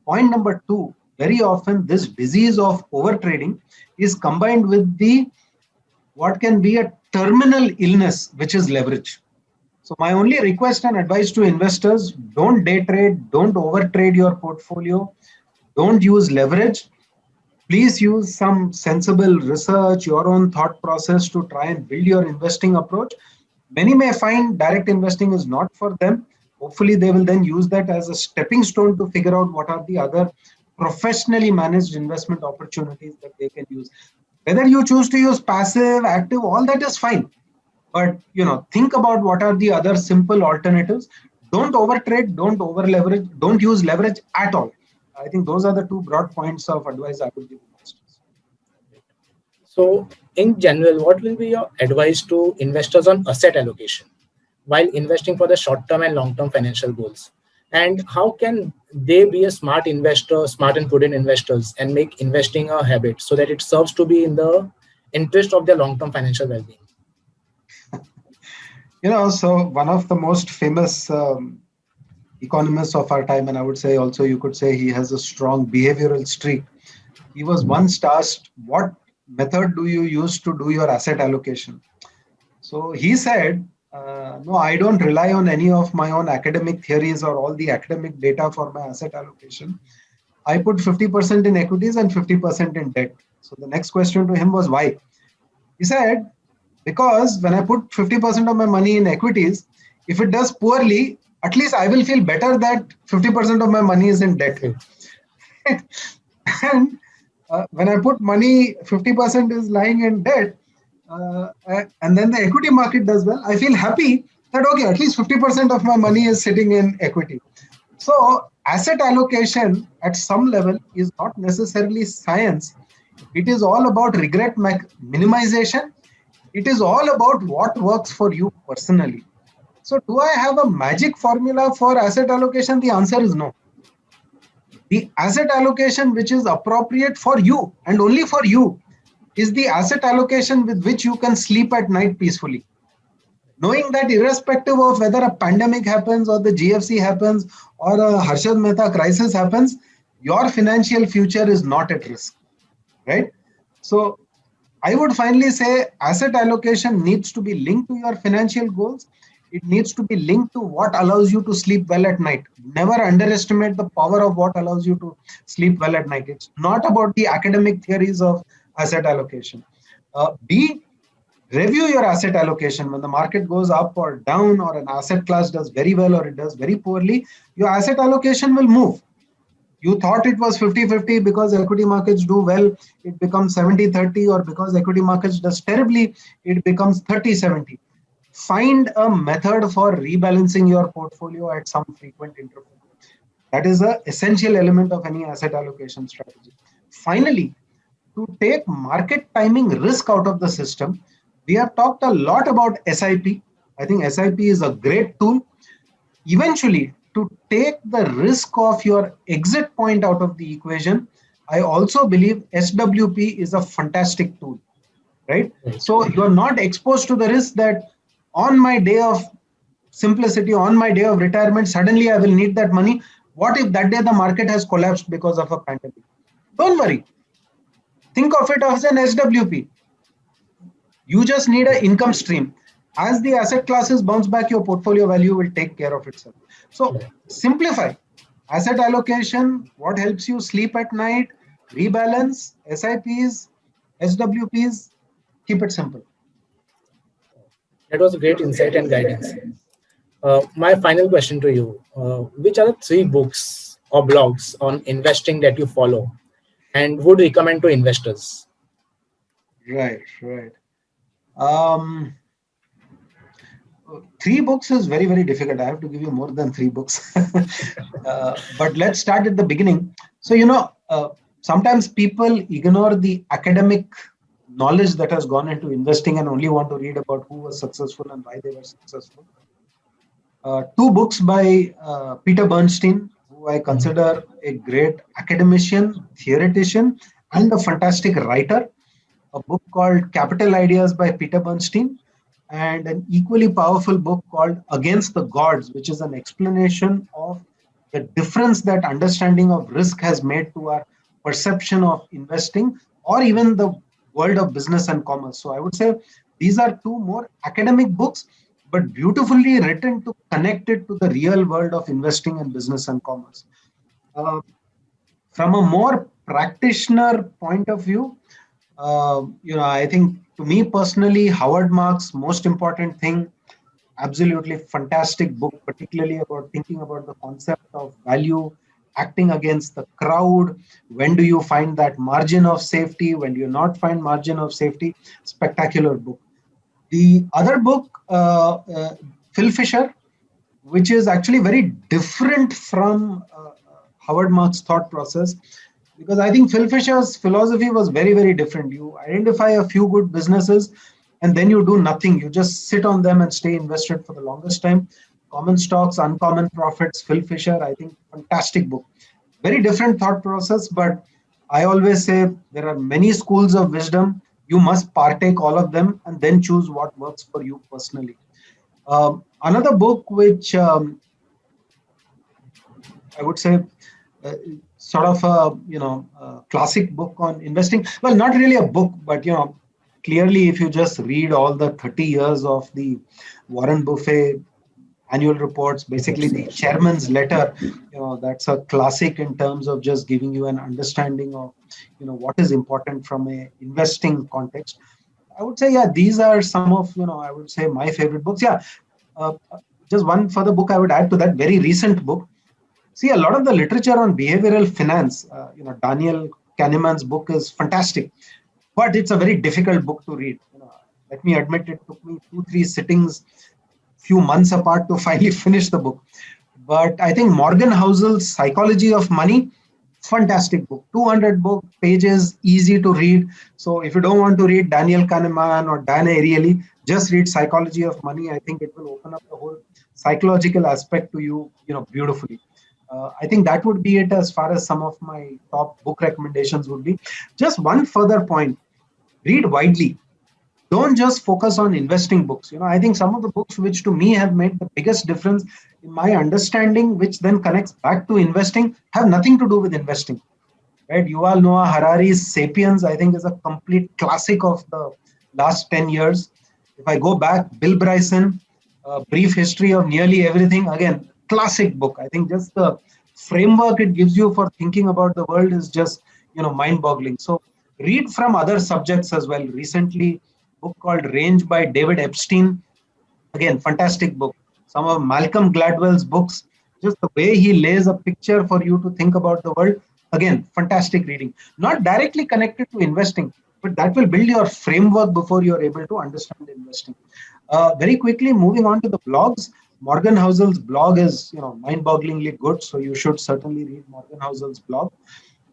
S2: Point number two, very often this disease of over trading is combined with the what can be a terminal illness, which is leverage. So my only request and advice to investors, don't day trade, don't over trade your portfolio, don't use leverage. Please use some sensible research, your own thought process to try and build your investing approach. Many may find direct investing is not for them. Hopefully, they will then use that as a stepping stone to figure out what are the other professionally managed investment opportunities that they can use. Whether you choose to use passive, active, all that is fine. But think about what are the other simple alternatives. Don't overtrade, don't over leverage, don't use leverage at all. I think those are the two broad points of advice I would give investors.
S1: So, in general, what will be your advice to investors on asset allocation while investing for the short term and long term financial goals? And how can they be a smart investor, smart and prudent investors, and make investing a habit so that it serves to be in the interest of their long term financial well being?
S2: So one of the most famous economists of our time, and I would say also you could say he has a strong behavioral streak. He was once asked, what method do you use to do your asset allocation? So he said, no, I don't rely on any of my own academic theories or all the academic data for my asset allocation. I put 50% in equities and 50% in debt. So the next question to him was why? He said, because when I put 50% of my money in equities, if it does poorly, at least I will feel better that 50% of my money is in debt. And when I put money, 50% is lying in debt, and then the equity market does well, I feel happy that, okay, at least 50% of my money is sitting in equity. So asset allocation at some level is not necessarily science. It is all about regret minimization. It is all about what works for you personally. So do I have a magic formula for asset allocation? The answer is no. The asset allocation which is appropriate for you and only for you is the asset allocation with which you can sleep at night peacefully. Knowing that irrespective of whether a pandemic happens or the GFC happens or a Harshad Mehta crisis happens, your financial future is not at risk, right? So I would finally say asset allocation needs to be linked to your financial goals. It needs to be linked to what allows you to sleep well at night. Never underestimate the power of what allows you to sleep well at night. It's not about the academic theories of asset allocation. B, review your asset allocation. When the market goes up or down, or an asset class does very well or it does very poorly, your asset allocation will move. You thought it was 50-50 because equity markets do well, it becomes 70-30, or because equity markets does terribly, it becomes 30-70. Find a method for rebalancing your portfolio at some frequent interval. That is an essential element of any asset allocation strategy. Finally, to take market timing risk out of the system, we have talked a lot about SIP. I think SIP is a great tool. Eventually, to take the risk of your exit point out of the equation, I also believe SWP is a fantastic tool. right?
S1: Right.
S2: So you are not exposed to the risk that on my day of simplicity, on my day of retirement, suddenly I will need that money. What if that day the market has collapsed because of a pandemic? Don't worry. Think of it as an SWP. You just need an income stream. As the asset classes bounce back, your portfolio value will take care of itself. So
S1: Right.
S2: simplify asset allocation, what helps you sleep at night, rebalance, SIPs, SWPs, keep it simple.
S1: That was a great insight and guidance. My final question to you: which are the three books or blogs on investing that you follow and would recommend to investors?
S2: Right, right. Um, Three books is very, very difficult. I have to give you more than three books. But let's start at the beginning. So, sometimes people ignore the academic knowledge that has gone into investing and only want to read about who was successful and why they were successful. Two books by Peter Bernstein, who I
S1: Mhm.
S2: consider a great academician, theoretician, and a fantastic writer. A book called Capital Ideas by Peter Bernstein, and an equally powerful book called Against the Gods, which is an explanation of the difference that understanding of risk has made to our perception of investing or even the world of business and commerce. So I would say these are two more academic books, but beautifully written to connect it to the real world of investing and business and commerce. Uh, from a more practitioner point of view, I think to me personally, Howard Marks' Most Important Thing, absolutely fantastic book, particularly about thinking about the concept of value, acting against the crowd. When do you find that margin of safety? When do you not find margin of safety? Spectacular book. The other book, Phil Fisher, which is actually very different from Howard Marks' thought process. Because I think Phil Fisher's philosophy was very, very different. You identify a few good businesses and then you do nothing. You just sit on them and stay invested for the longest time. Common Stocks, Uncommon Profits, Phil Fisher, I think fantastic book. Very different thought process, but I always say there are many schools of wisdom. You must partake all of them and then choose what works for you personally. Another book which I would say sort of a classic book on investing. Well, not really a book, but clearly, if you just read all the 30 years of the Warren Buffett annual reports, basically the chairman's letter, that's a classic in terms of just giving you an understanding of what is important from a investing context. I would say, yeah, these are some of I would say my favorite books. Yeah, uh, just one further book I would add to that very recent book. See, a lot of the literature on behavioral finance, Daniel Kahneman's book is fantastic, but it's a very difficult book to read. Let me admit, it took me 2, 3 sittings, few months apart to finally finish the book. But I think Morgan Housel's Psychology of Money, fantastic book. 200 book pages, easy to read. So if you don't want to read Daniel Kahneman or Dan Ariely, just read Psychology of Money. I think it will open up the whole psychological aspect to you, beautifully. I think that would be it as far as some of my top book recommendations would be. Just one further point: read widely. Don't just focus on investing books. I think some of the books which to me have made the biggest difference in my understanding, which then connects back to investing, have nothing to do with investing. Right? Yuval Noah Harari's Sapiens, I think, is a complete classic of the last 10 years. If I go back, Bill Bryson, A Brief History of Nearly Everything, again, classic book. I think just the framework it gives you for thinking about the world is just, mind-boggling. So read from other subjects as well. Recently, book called Range by David Epstein. Again, fantastic book. Some of Malcolm Gladwell's books, just the way he lays a picture for you to think about the world. Again, fantastic reading. Not directly connected to investing, but that will build your framework before you're able to understand investing. Very quickly, moving on to the blogs. Morgan Housel's blog is, mind-bogglingly good, so you should certainly read Morgan Housel's blog.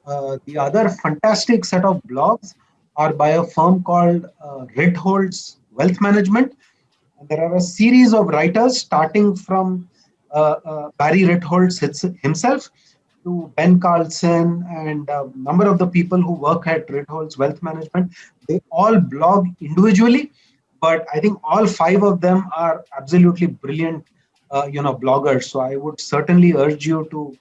S2: The other fantastic set of blogs are by a firm called Ritholtz Wealth Management. And there are a series of writers, starting from Barry Ritholtz himself, to Ben Carlson and a number of the people who work at Ritholtz Wealth Management. They all blog individually, but I think all five of them are absolutely brilliant, bloggers. So I would certainly urge you to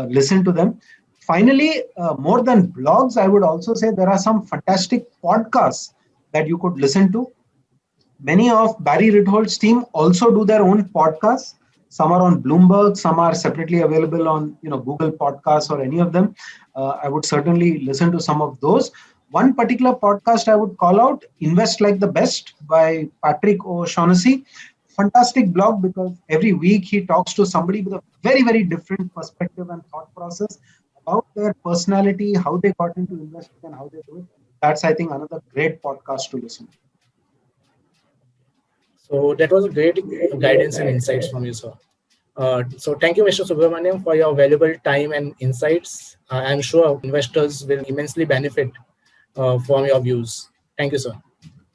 S2: listen to them. Finally, more than blogs, I would also say there are some fantastic podcasts that you could listen to. Many of Barry Ritholtz's team also do their own podcasts. Some are on Bloomberg, some are separately available on Google Podcasts or any of them. I would certainly listen to some of those. One particular podcast I would call out, Invest Like the Best by Patrick O'Shaughnessy. Fantastic blog because every week he talks to somebody with a very, very different perspective and thought process about their personality, how they got into investing and how they do it. That's, I think, another great podcast to listen to.
S1: So that was a great guidance and insights from you, sir. So thank you, Mr. Subramaniam, for your valuable time and insights. I'm sure investors will immensely benefit from your views. Thank you, sir.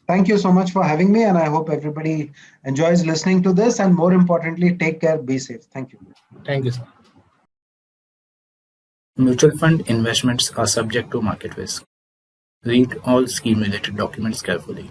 S2: Thank you so much for having me, and I hope everybody enjoys listening to this, and more importantly, take care, be safe. Thank you.
S1: Thank you, sir. Mutual fund investments are subject to market risk. Read all scheme-related documents carefully.